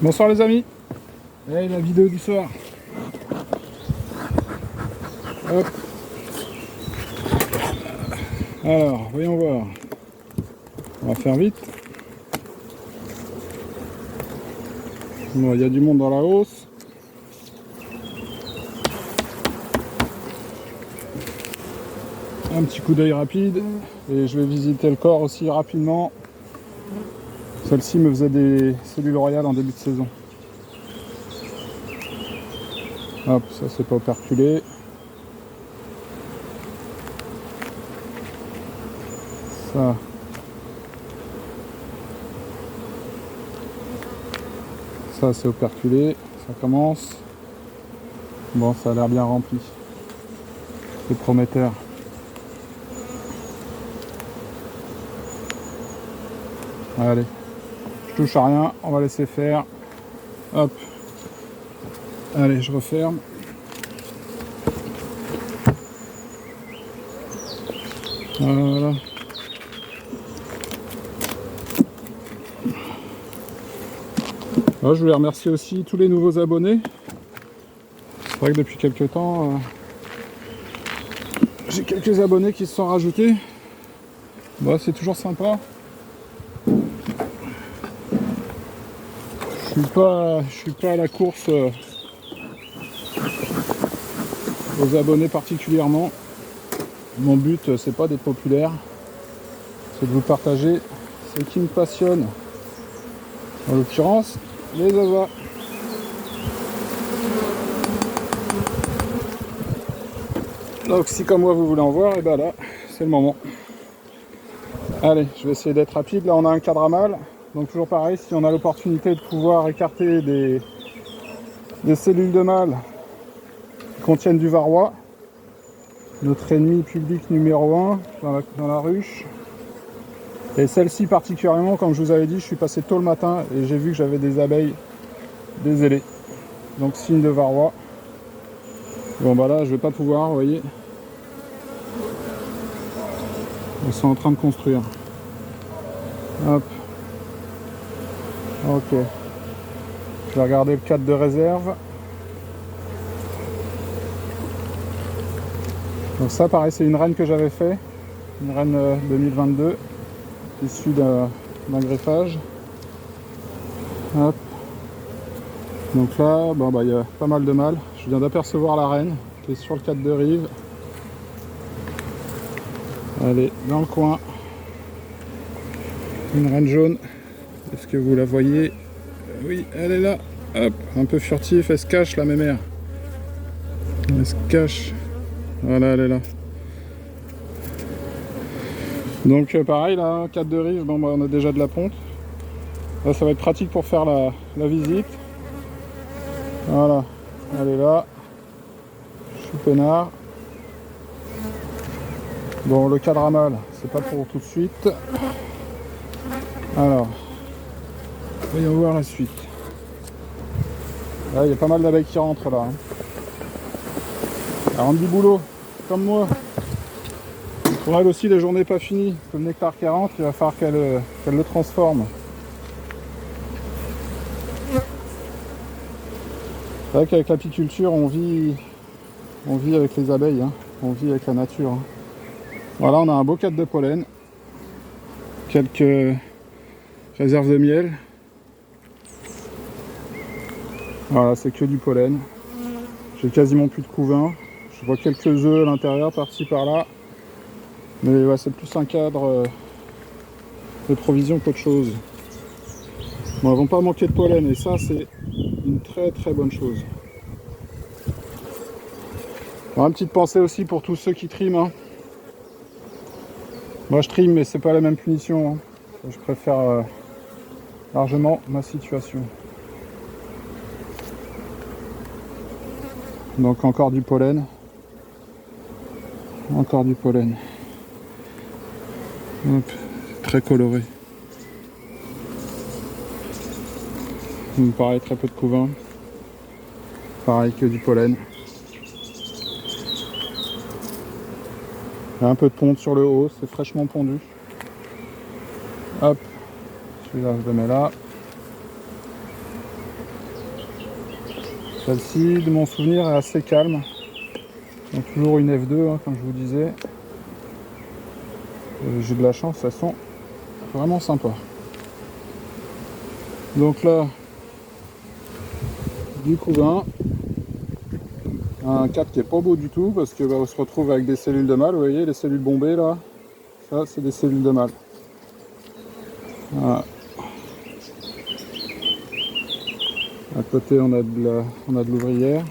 Bonsoir les amis. Et la vidéo du soir. Hop. Alors, voyons voir. On va faire vite. Bon, il y a du monde dans la hausse. Un petit coup d'œil rapide. Et je vais visiter le corps aussi rapidement. Celle-ci me faisait des cellules royales en début de saison. Hop, ça c'est pas operculé. Ça. Ça c'est operculé. Ça commence. Bon, ça a l'air bien rempli. C'est prometteur. Allez. Je touche à rien, on va laisser faire. Hop. Allez, je referme. Voilà. Alors, je voulais remercier aussi tous les nouveaux abonnés. C'est vrai que depuis quelques temps, j'ai quelques abonnés qui se sont rajoutés. Bon, c'est toujours sympa. Je suis pas à la course aux abonnés particulièrement. Mon but, c'est pas d'être populaire, c'est de vous partager ce qui me passionne. En l'occurrence, les avas. Donc si comme moi vous voulez en voir, et ben là, c'est le moment. Allez, je vais essayer d'être rapide. Là on a un cadre à mâle. Donc toujours pareil, si on a l'opportunité de pouvoir écarter des cellules de mâle qui contiennent du varroa, notre ennemi public numéro 1 dans la ruche. Et celle-ci particulièrement, comme je vous avais dit, je suis passé tôt le matin et j'ai vu que j'avais des abeilles des ailés. Donc signe de varroa. Bon bah là je vais pas pouvoir, vous voyez. Ils sont en train de construire. Hop. Ok. Je vais regarder le cadre de réserve. Donc ça pareil, c'est une reine que j'avais fait. Une reine 2022. Issue d'un greffage. Hop. Donc là, bon, bah, y a pas mal de mâles. Je viens d'apercevoir la reine qui est sur le cadre de rive. Elle est dans le coin. Une reine jaune. Est-ce que vous la voyez? Oui, elle est là. Hop, un peu furtif, elle se cache la mémère. Elle se cache. Voilà, elle est là. Donc pareil, là, cadre de rive, bon, bah, on a déjà de la ponte. Là, ça va être pratique pour faire la visite. Voilà, elle est là. Je suis peinard. Bon, le cadre à mâle, c'est pas pour tout de suite. Alors, voyons voir la suite. Là, il y a pas mal d'abeilles qui rentrent là. Elle rentre du boulot, comme moi. Pour elle aussi, les journées pas finies. Le nectar qui rentre, il va falloir qu'elle le transforme. C'est vrai qu'avec l'apiculture, on vit avec les abeilles, hein. On vit avec la nature. Hein. Voilà, on a un beau cadre de pollen. Quelques réserves de miel. Voilà, c'est que du pollen. J'ai quasiment plus de couvain. Je vois quelques œufs à l'intérieur, par-ci par-là. Mais ouais, c'est plus un cadre de provision qu'autre chose. Bon, elles vont pas manquer de pollen et ça, c'est une très très bonne chose. Bon, une petite pensée aussi pour tous ceux qui triment. Hein. Moi je trime, mais c'est pas la même punition. Hein. Je préfère largement ma situation. Donc encore du pollen. Encore du pollen. Hop, très coloré. Pareil, très peu de couvain. Pareil que du pollen. Il y a un peu de ponte sur le haut, c'est fraîchement pondu. Hop, celui-là je le mets là. Celle-ci, de mon souvenir, est assez calme. Donc toujours une F2, hein, comme je vous disais. J'ai de la chance, elles sont vraiment sympas. Donc là, du couvain. Un cadre qui est pas beau du tout parce que on se retrouve avec des cellules de mâle. Vous voyez les cellules bombées là, ça c'est des cellules de mâle. Voilà. À côté on a de l'ouvrière.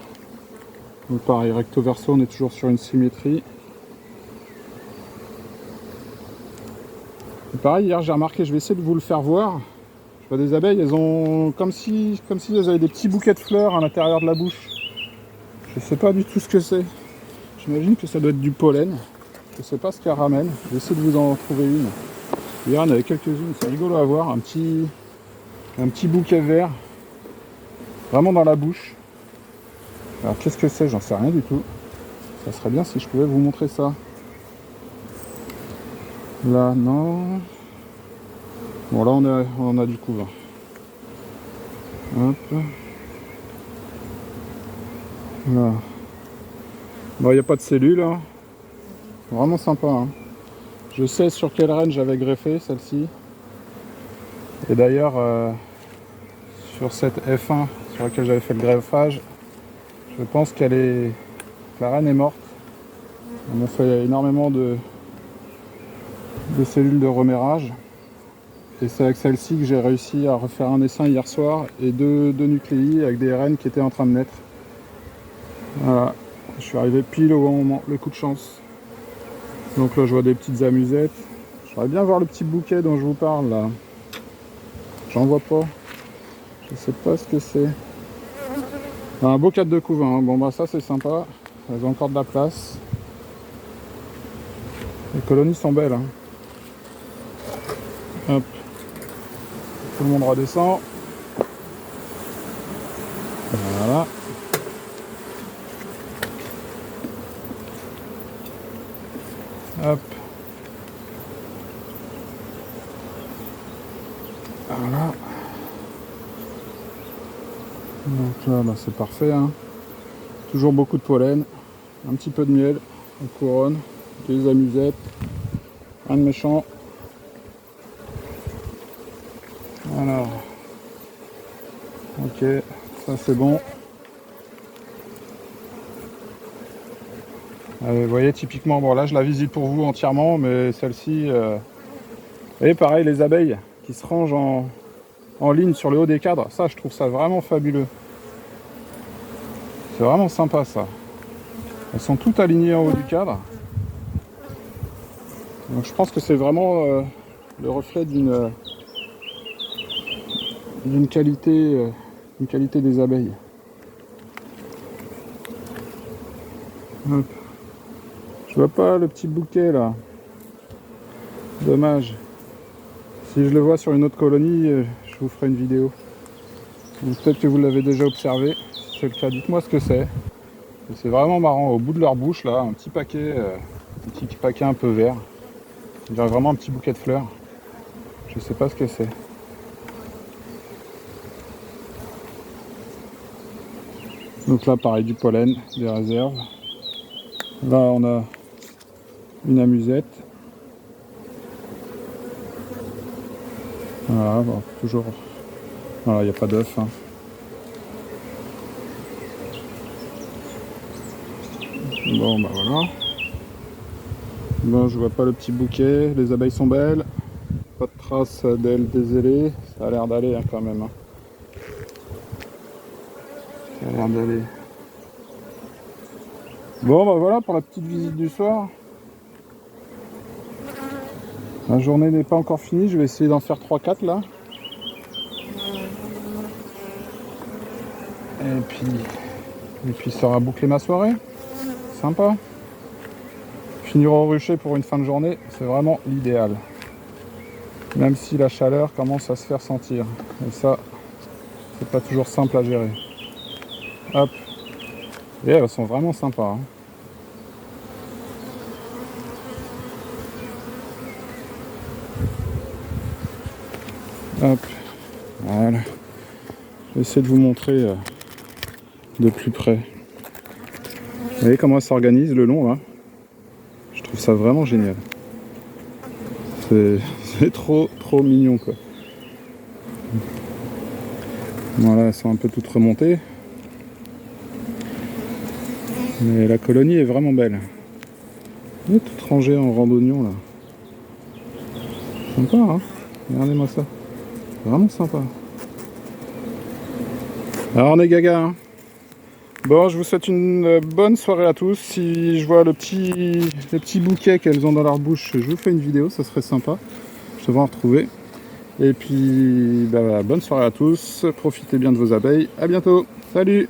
Donc pareil, recto verso, on est toujours sur une symétrie. Et pareil, hier j'ai remarqué, je vais essayer de vous le faire voir. Je vois des abeilles, elles ont comme si elles avaient des petits bouquets de fleurs à l'intérieur de la bouche. Je sais pas du tout ce que c'est. J'imagine que ça doit être du pollen. Je sais pas ce qu'elle ramène. Je vais essayer de vous en trouver une. Hier, il y en avait quelques-unes. C'est rigolo à voir. Un petit bouquet vert. Vraiment dans la bouche. Alors, qu'est-ce que c'est? J'en sais rien du tout. Ça serait bien si je pouvais vous montrer ça. Là, non. Bon, là, on a du couvain. Hop. Là. Bon, il n'y a pas de cellules. Hein. Vraiment sympa. Hein. Je sais sur quelle reine j'avais greffé celle-ci. Et d'ailleurs, sur cette F1 sur laquelle j'avais fait le greffage, je pense que la reine est morte. On a fait énormément de cellules de reméhrage. Et c'est avec celle-ci que j'ai réussi à refaire un essaim hier soir et deux nucléi avec des reines qui étaient en train de naître. Voilà, je suis arrivé pile au bon moment, le coup de chance. Donc là je vois des petites amusettes. J'aimerais bien voir le petit bouquet dont je vous parle là. J'en vois pas. Je sais pas ce que c'est. Un beau cadre de couvain, hein. Bon bah ça c'est sympa. Elles ont encore de la place. Les colonies sont belles. Hein. Hop. Tout le monde redescend. Voilà. Hop. Voilà. Donc là, bah, c'est parfait. Hein. Toujours beaucoup de pollen. Un petit peu de miel. On couronne. Des amusettes. Rien de méchant. Alors. Ok. Ça c'est bon. Vous voyez typiquement, bon là je la visite pour vous entièrement, mais celle-ci, vous voyez pareil les abeilles qui se rangent en ligne sur le haut des cadres, ça je trouve ça vraiment fabuleux. C'est vraiment sympa ça. Elles sont toutes alignées en haut du cadre. Donc je pense que c'est vraiment le reflet d'une qualité des abeilles. Hop. Je vois pas le petit bouquet là. Dommage. Si je le vois sur une autre colonie, je vous ferai une vidéo. Peut-être que vous l'avez déjà observé. Si c'est le cas, dites-moi ce que c'est. C'est vraiment marrant. Au bout de leur bouche là, un petit paquet un peu vert. On dirait vraiment un petit bouquet de fleurs. Je sais pas ce que c'est. Donc là pareil, du pollen, des réserves. Là on a une amusette. Voilà, bon, toujours. Voilà, il n'y a pas d'œuf. Hein. Bon bah voilà. Bon, je vois pas le petit bouquet. Les abeilles sont belles. Pas de traces d'ailes dézélées. Ça a l'air d'aller hein, quand même. Hein. Ça a l'air d'aller. Bon bah voilà pour la petite visite du soir. La journée n'est pas encore finie, je vais essayer d'en faire 3-4 là. Et puis ça aura bouclé ma soirée. Sympa. Finir au rucher pour une fin de journée, c'est vraiment l'idéal. Même si la chaleur commence à se faire sentir. Et ça, c'est pas toujours simple à gérer. Hop. Et elles sont vraiment sympas. Hein. Hop, voilà. Je vais essayer de vous montrer de plus près. Vous voyez comment elle s'organise le long là? Je trouve ça vraiment génial. C'est trop mignon quoi. Voilà, elles sont un peu toutes remontées. Mais la colonie est vraiment belle. Elle est toute rangée en randonnion là. Sympa hein? Regardez-moi ça. Vraiment sympa. Alors on est gaga hein. Bon, je vous souhaite une bonne soirée à tous. Si je vois le petit bouquet qu'elles ont dans leur bouche, je vous fais une vidéo, ça serait sympa. Je devrais en retrouver. Et puis, bah, bonne soirée à tous. Profitez bien de vos abeilles. À bientôt. Salut!